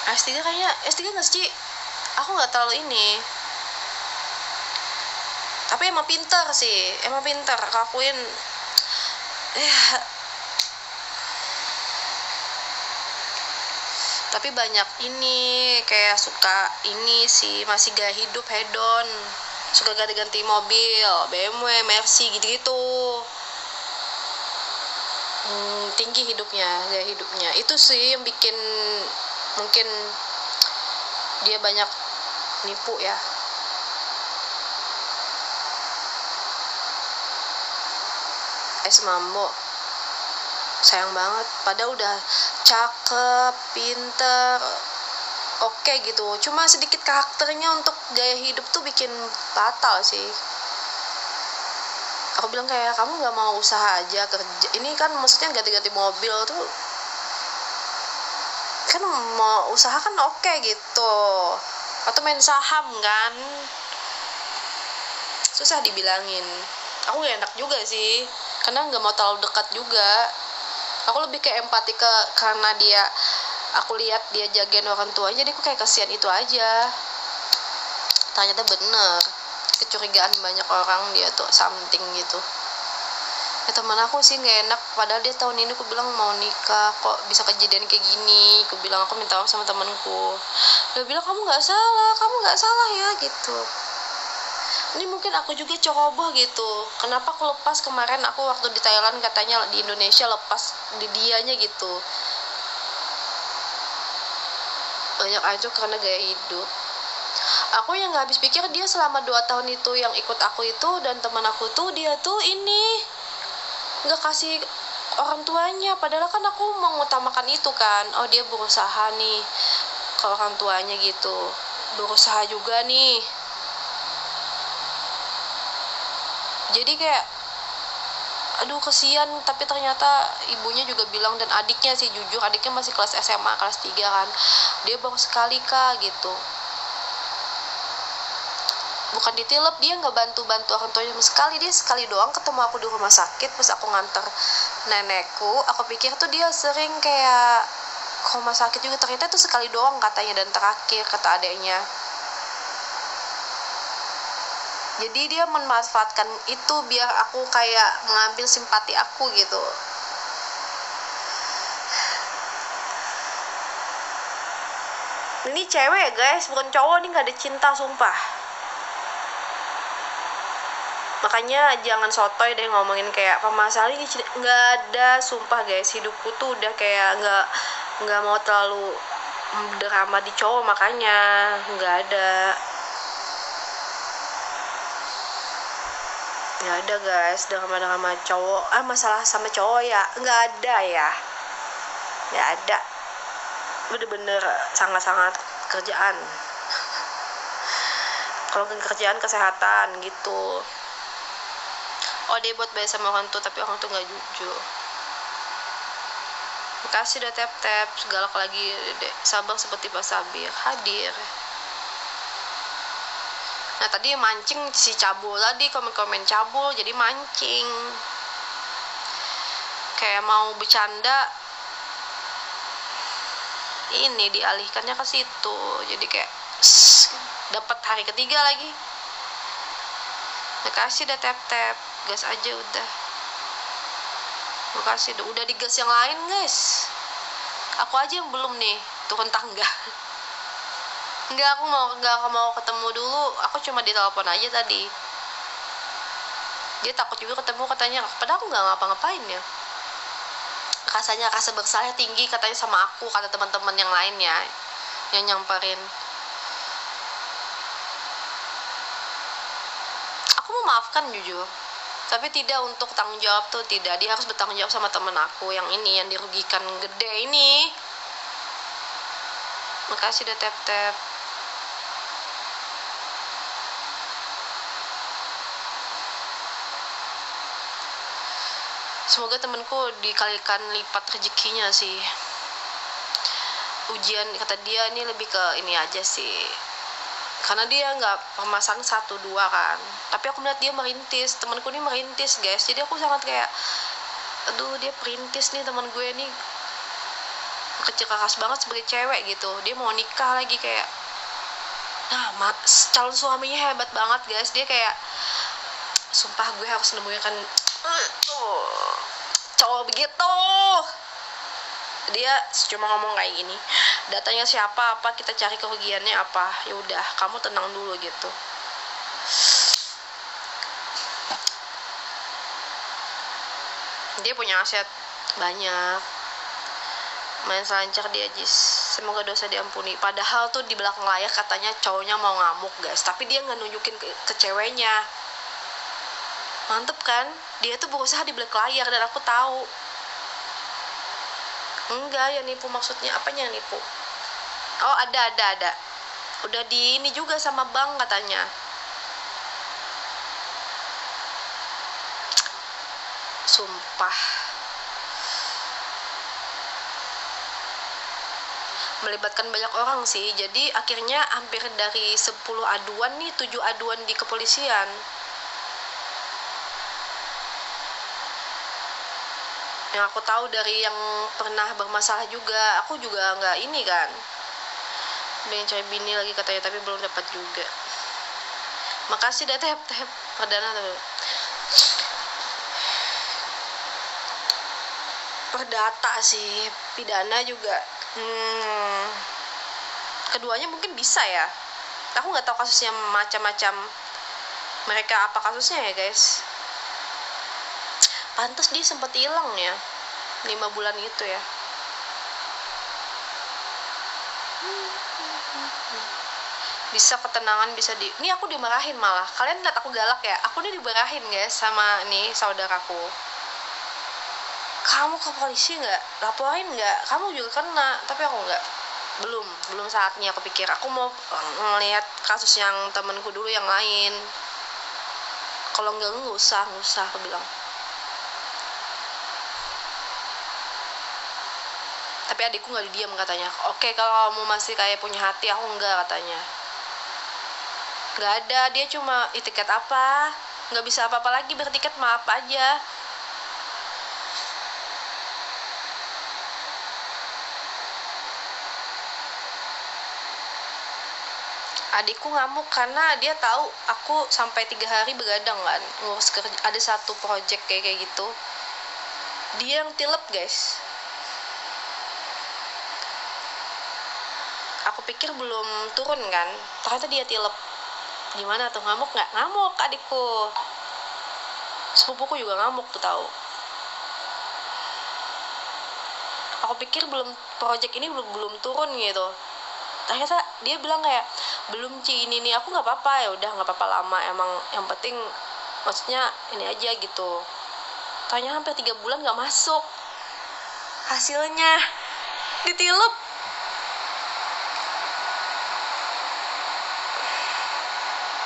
S3 kayaknya S3 nggak sih, aku nggak terlalu ini, tapi emang pintar sih, emang pintar kakuin ya. Tapi banyak ini kayak suka ini sih, masih gaya hidup hedon, suka ganti-ganti mobil, BMW, Mercy gitu-gitu. Tinggi hidupnya, gaya hidupnya itu sih yang bikin mungkin dia banyak nipu ya. Mambo sayang banget, padahal udah cakep, pinter, oke gitu, cuma sedikit karakternya untuk gaya hidup tuh bikin batal sih. Aku bilang kayak, kamu nggak mau usaha aja kerja, ini kan maksudnya ganti-ganti mobil tuh kan, mau usaha kan oke gitu, atau main saham kan, susah dibilangin. Aku gak enak juga sih, karena nggak mau terlalu dekat juga. Aku lebih kayak empati karena dia, aku lihat dia jagain orang tuanya, jadi aku kayak kasihan itu aja. Ternyata bener, kecurigaan banyak orang dia tuh something gitu. Ya teman aku sih nggak enak, padahal dia tahun ini aku bilang mau nikah, kok bisa kejadian kayak gini. Aku bilang, aku minta maaf sama temanku, dia bilang kamu nggak salah ya gitu. Ini mungkin aku juga ceroboh gitu, kenapa aku lepas kemarin, aku waktu di Thailand katanya di Indonesia lepas di dianya gitu. Banyak aja karena gaya hidup. Aku yang gak habis pikir, dia selama 2 tahun itu yang ikut aku itu dan teman aku tuh, dia tuh ini gak kasih orang tuanya, padahal kan aku mengutamakan itu kan. Oh dia berusaha nih ke orang tuanya gitu, berusaha juga nih. Jadi kayak aduh kesian, tapi ternyata ibunya juga bilang, dan adiknya sih jujur, adiknya masih kelas SMA kelas 3 kan, dia baru sekali kak gitu, bukan ditilep, dia nggak bantu orang tuanya sama sekali. Dia sekali doang ketemu aku di rumah sakit pas aku nganter nenekku, aku pikir tuh dia sering kayak ke rumah sakit juga, ternyata tuh sekali doang katanya, dan terakhir kata adeknya. Jadi dia memanfaatkan itu biar aku kayak mengambil simpati aku gitu. Ini cewek ya guys, bukan cowok, nih gak ada cinta sumpah. Makanya jangan sotoy deh ngomongin kayak pemasalah ini, nggak ada sumpah guys. Hidupku tuh udah kayak nggak mau terlalu drama di cowok, makanya nggak ada guys drama cowok. Masalah sama cowok ya nggak ada ya, nggak ada, bener-bener sangat-sangat kerjaan. Kalau kerjaan kesehatan gitu. Oh dia buat bayar sama orang tuh, tapi orang tuh nggak jujur. Makasih udah tap galak lagi deh. Sabar seperti Pak Sabir hadir. Nah tadi mancing si Cabul tadi, komen Cabul jadi mancing, kayak mau bercanda, ini dialihkannya ke situ, jadi kayak dapat hari ketiga lagi. Makasih udah tap gas aja udah. Makasih udah digas yang lain guys, aku aja yang belum nih turun tangga. Enggak, aku mau ketemu dulu, aku cuma ditelepon aja tadi. Dia takut juga ketemu katanya, padahal aku nggak ngapa-ngapain ya. Rasanya rasa bersalah tinggi katanya sama aku, kata teman-teman yang lainnya yang nyamperin. Aku memaafkan jujur, tapi tidak untuk tanggung jawab tuh, tidak. Dia harus bertanggung jawab sama temen aku yang ini, yang dirugikan gede ini. Makasih udah tap semoga temenku dikalikan lipat rezekinya sih. Ujian kata dia ini lebih ke ini aja sih, karena dia nggak pemasang 1-2 kan, tapi aku melihat dia merintis, temanku ini merintis guys, jadi aku sangat kayak aduh dia perintis nih teman gue nih. kecil keras banget sebagai cewek gitu. Dia mau nikah lagi kayak, nah calon suaminya hebat banget guys. Dia kayak, sumpah gue harus nemuin kan cowok begitu. Dia cuma ngomong kayak gini, datanya siapa, apa, kita cari kerugiannya apa, ya udah kamu tenang dulu gitu. Dia punya aset banyak, main selancar dia Jis, semoga dosa diampuni. Padahal tuh di belakang layar katanya cowoknya mau ngamuk guys, tapi dia nggak nunjukin ke ceweknya. Mantep kan, dia tuh berusaha di belakang layar dan aku tahu. Enggak, yang nipu maksudnya apanya yang nipu? Oh ada. Udah di ini juga sama bank katanya. Sumpah. Melibatkan banyak orang sih. Jadi akhirnya hampir dari 10 aduan nih 7 aduan di kepolisian. Yang aku tahu dari yang pernah bermasalah juga, aku juga nggak ini kan, pengen cari bini lagi katanya tapi belum dapat juga. Makasih dah tep perdana tuh, perdata sih, pidana juga. Keduanya mungkin bisa ya, aku nggak tahu kasusnya macam-macam mereka apa kasusnya ya guys. Pantes dia sempat hilang ya 5 bulan itu ya. Bisa ketenangan, bisa ini aku dimarahin malah. Kalian lihat aku galak ya, aku nih dimarahin guys sama nih saudaraku. Kamu ke polisi nggak, laporin nggak, kamu juga kena. Tapi aku nggak, belum saatnya. Aku pikir aku mau ngelihat kasus yang temenku dulu yang lain. Kalau nggak usah aku bilang. Tapi adikku nggak diam katanya. Oke, kalau kamu masih kayak punya hati, aku enggak katanya. Nggak ada, dia cuma tiket apa, nggak bisa apa-apa lagi, bertiket maaf aja. Adikku ngamuk karena dia tahu aku sampai 3 hari begadang kan ngurus kerja, ada satu project kayak gitu. Dia yang tilep guys. Aku pikir belum turun kan, ternyata dia tilep. Gimana tuh, ngamuk nggak? Ngamuk adikku. Sepupuku juga ngamuk tuh tahu. Aku pikir project ini belum turun gitu. Ternyata dia bilang kayak, belum Ci, ini nih. Aku nggak apa-apa, ya udah nggak apa-apa lama, emang yang penting maksudnya ini aja gitu. Tanya hampir 3 bulan nggak masuk hasilnya, ditilep.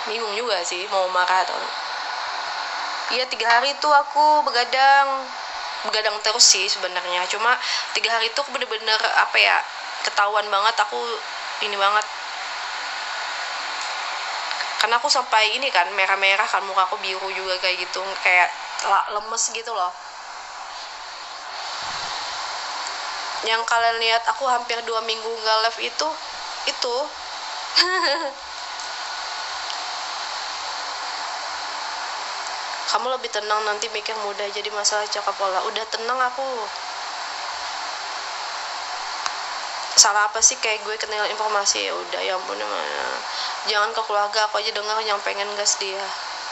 Bingung juga sih mau marah atau. Iya 3 hari itu aku begadang terus sih sebenarnya. Cuma 3 hari itu aku bener-bener apa ya, ketahuan banget aku ini banget. Karena aku sampai ini kan merah-merah kan, muka aku biru juga kayak gitu, kayak lemes gitu loh. Yang kalian lihat aku hampir 2 minggu nggak live itu kamu lebih tenang, nanti mikir mudah jadi masalah cakap pola. Udah tenang aku. Salah apa sih kayak gue kenal informasi, ya udah ya ampun mana. Jangan ke keluarga aku aja dengar yang pengen gas dia.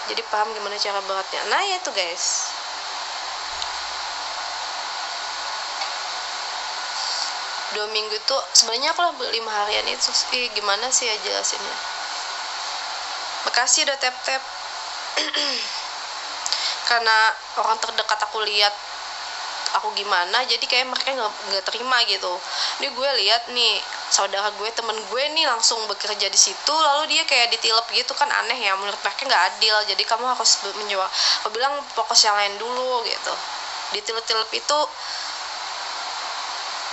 Jadi paham gimana cara beratnya. Nah ya itu guys. Dua minggu itu sebenarnya aku lah 5 harian itu gimana sih ya jelasinnya. Makasih udah tap karena orang terdekat aku lihat aku gimana, jadi kayak mereka nggak terima gitu. Ini gue lihat nih saudara gue, temen gue nih langsung bekerja di situ, lalu dia kayak ditilep gitu kan, aneh ya, menurut mereka nggak adil. Jadi kamu harus menjual, aku bilang fokus yang lain dulu gitu. Ditilep-tilep itu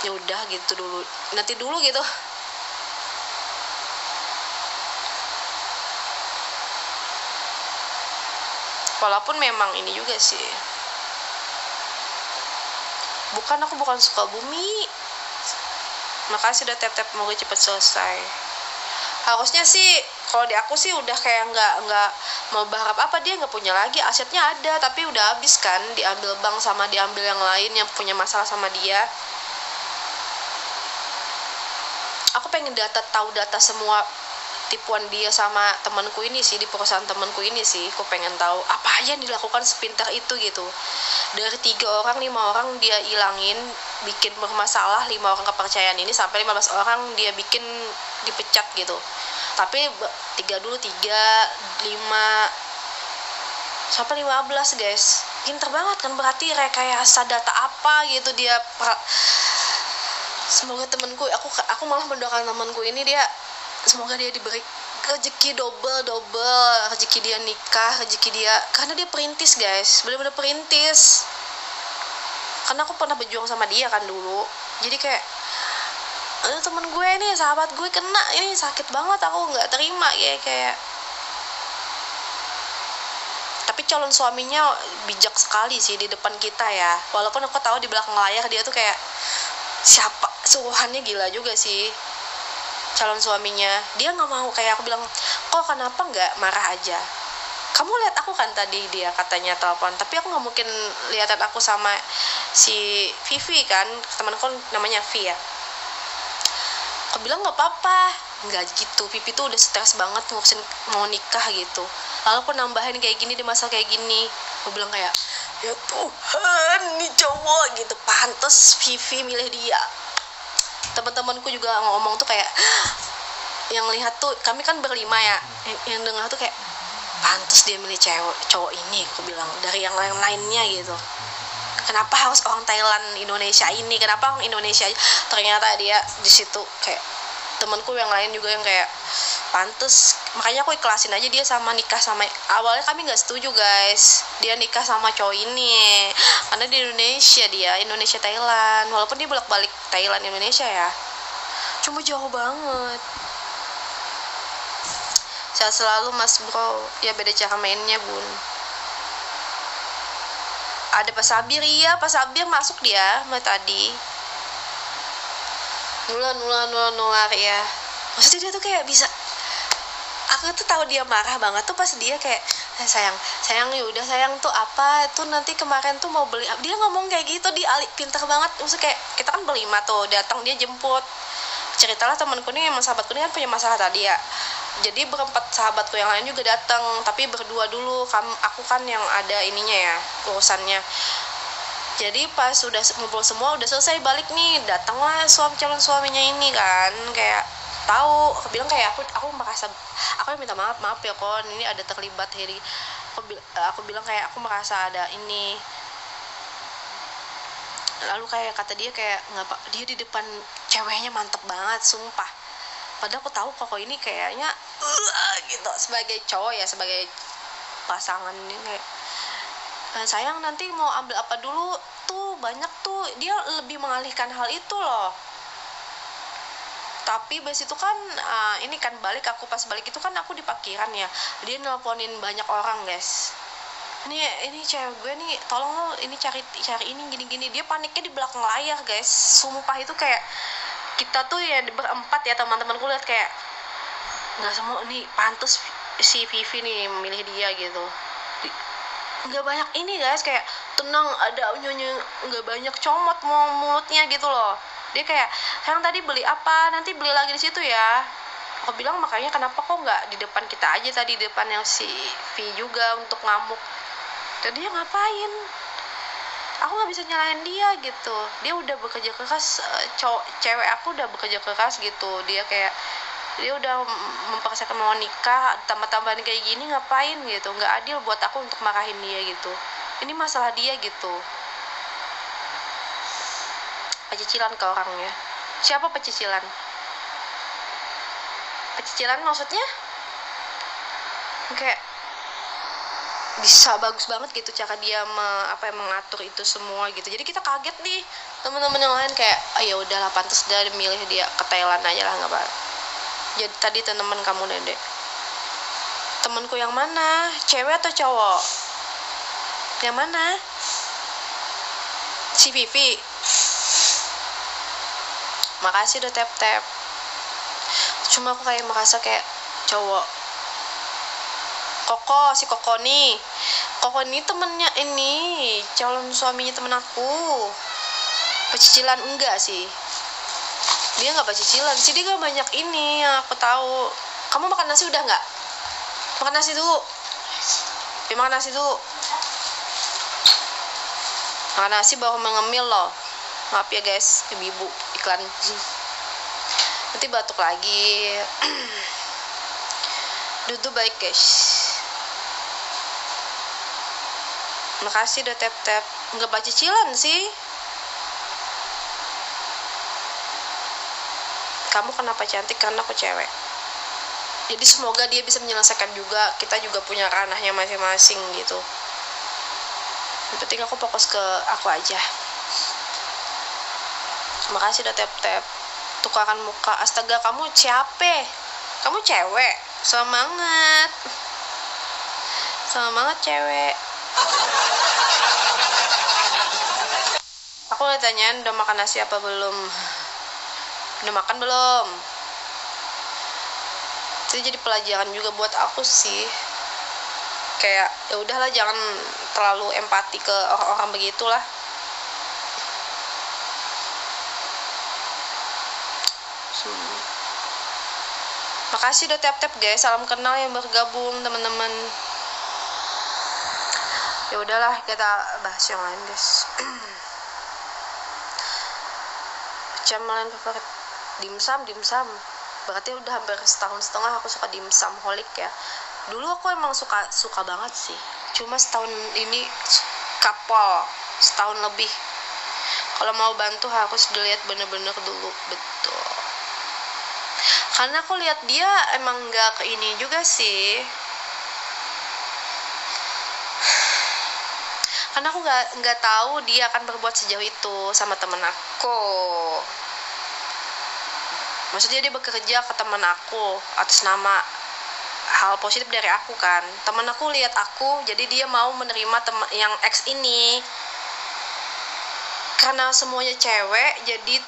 ya udah gitu dulu, nanti dulu gitu. Walaupun memang ini juga sih, aku bukan Sukabumi, makasih udah tap-tap, semoga cepet selesai. Harusnya sih kalau di aku sih udah kayak nggak mau berharap apa, dia nggak punya lagi, asetnya ada tapi udah habis kan, diambil bank sama diambil yang lain yang punya masalah sama dia. Aku pengen tahu data semua tipuan dia sama temanku ini sih, di perusahaan temanku ini sih. Aku pengen tahu apa aja yang dilakukan sepintar itu gitu. Dari 3 orang 5 orang dia ilangin, bikin bermasalah 5 orang kepercayaan ini, sampai 15 orang dia bikin dipecat gitu. Tapi 3 dulu, 3, 5 sampai 15 guys. Pinter banget kan, berarti rekayasa data apa gitu dia. Semoga temanku, aku malah mendoakan temanku ini, dia semoga dia diberi rezeki double rezeki dia nikah, rezeki dia, karena dia perintis guys, bener-bener perintis. Karena aku pernah berjuang sama dia kan dulu, jadi kayak temen gue nih, sahabat gue kena ini, sakit banget, aku nggak terima ya kayak. Tapi calon suaminya bijak sekali sih di depan kita ya, walaupun aku tahu di belakang layar dia tuh kayak siapa, suruhannya gila juga sih. Calon suaminya dia nggak mau, kayak aku bilang, kok kenapa nggak marah aja, kamu lihat aku kan tadi, dia katanya telepon, tapi aku nggak mungkin liatin aku sama si Vivi kan, temanku namanya Vi ya. Aku bilang nggak apa-apa, nggak gitu, Vivi tuh udah stres banget ngurusin mau nikah gitu, lalu aku nambahin kayak gini di masa kayak gini. Aku bilang kayak, ya Tuhan, nih cowok gitu, pantes Vivi milih dia. Teman-temanku juga ngomong tuh kayak, yang lihat tuh kami kan berlima ya, yang dengar tuh kayak pantes dia milih cowok ini. Aku bilang dari yang lainnya gitu, kenapa harus orang Thailand Indonesia ini, kenapa orang Indonesia aja. Ternyata dia di situ kayak temanku yang lain juga yang kayak pantes, makanya aku ikhlasin aja dia sama nikah sama. Awalnya kami nggak setuju guys, dia nikah sama cowok ini karena di Indonesia Thailand, walaupun dia bolak-balik Thailand Indonesia ya, cuma jauh banget. Sehat selalu mas bro, ya beda cara mainnya bun. Ada Pak Sabir, iya Pak Sabir masuk dia tadi. Nular ya. Maksudnya dia tuh kayak bisa, aku tuh tahu dia marah banget tuh pas dia kayak, sayang yaudah sayang tuh apa tuh nanti kemarin tuh mau beli, dia ngomong kayak gitu, dia pintar banget. Maksudnya kayak kita kan berlima tuh datang, dia jemput. Ceritalah temanku nih, emang sahabatku ini kan punya masalah tadi ya, jadi berempat sahabatku yang lain juga datang, tapi berdua dulu, aku kan yang ada ininya ya, urusannya. Jadi pas sudah ngumpul semua, udah selesai balik nih, datanglah calon suaminya ini kan, kayak tahu, aku bilang kayak aku merasa, aku minta maaf ya kon, ini ada terlibat Heri. Aku bilang kayak aku merasa ada ini. Lalu kayak kata dia kayak nggak, dia di depan ceweknya mantep banget sumpah, padahal aku tahu kok ini kayaknya gitu, sebagai cowok ya, sebagai pasangan ini kayak, sayang nanti mau ambil apa dulu tuh, banyak tuh, dia lebih mengalihkan hal itu loh. Tapi bes itu kan ini kan aku pas balik itu kan aku di parkiran ya, dia nelponin banyak orang guys, ini cewek gue nih, tolong lo ini cari ini gini, dia paniknya di belakang layar guys, sumpah. Itu kayak kita tuh ya berempat ya, teman-temanku lihat kayak nggak semua nih pantas si Vivi nih memilih dia gitu. Nggak banyak ini guys, kayak tenang, ada nyonya, nggak banyak comot mau mulutnya gitu loh. Dia kayak, sayang tadi beli apa, nanti beli lagi di situ ya. Aku bilang makanya kenapa kok nggak di depan kita aja tadi, di depan yang si V juga untuk ngamuk. Dan dia ngapain? Aku nggak bisa nyalahin dia gitu. Dia udah bekerja keras, cewek aku udah bekerja keras gitu. Dia udah mempersiapkan mau nikah, tambah-tambahan kayak gini ngapain gitu. Nggak adil buat aku untuk marahin dia gitu. Ini masalah dia gitu. Pecicilan ke orangnya. Siapa pecicilan? Pecicilan maksudnya? Kayak bisa bagus banget gitu cara dia mengatur itu semua gitu. Jadi kita kaget nih, teman-teman yang lain kayak, ya udahlah pantas dia milih dia ke Thailand aja lah, nggak apa. Jadi tadi teman kamu Dedek, temanku yang mana, cewek atau cowok? Yang mana? Si Vivi. makasih udah tap tap. Cuma aku kayak merasa kayak cowok si Koko nih temennya ini calon suaminya temen aku. Pecicilan enggak sih, dia nggak pecicilan sih, dia gak banyak ini yang aku tahu. Kamu makan nasi udah nggak? Makan nasi dulu. Makan nasi dulu. Makan nasi baru mengemil loh. Maaf ya guys, ibu-ibu iklan. Nanti batuk lagi. Duduk baik guys. Makasih udah tap-tap. Nggak pecicilan sih. Kamu kenapa cantik? Karena aku cewek. Jadi semoga dia bisa menyelesaikan juga. Kita juga punya ranahnya masing-masing gitu. Yang penting aku fokus ke aku aja. Makasih udah tap-tap. Tukaran muka. Astaga, kamu siapa? Kamu cewek. Semangat. Semangat cewek. Aku udah tanyain udah makan nasi apa belum. Udah makan belum? Itu jadi pelajaran juga buat aku sih. Kayak ya udahlah, jangan terlalu empati ke orang-orang begitulah. Makasih udah tap-tap guys. Salam kenal yang bergabung teman-teman. Ya udahlah, kita bahas yang lain guys. Camilan favorit dimsum. Berarti udah hampir setahun setengah aku suka dimsum holik ya. Dulu aku emang suka banget sih. Cuma setahun ini kapal, setahun lebih. Kalau mau bantu harus dilihat bener-bener dulu, betul. Karena aku lihat dia emang nggak ke ini juga sih. Karena aku nggak tahu dia akan berbuat sejauh itu sama temen aku. Maksudnya dia bekerja ke temen aku atas nama hal positif dari aku kan. Temen aku lihat aku, jadi dia mau menerima yang ex ini. Karena semuanya cewek, jadi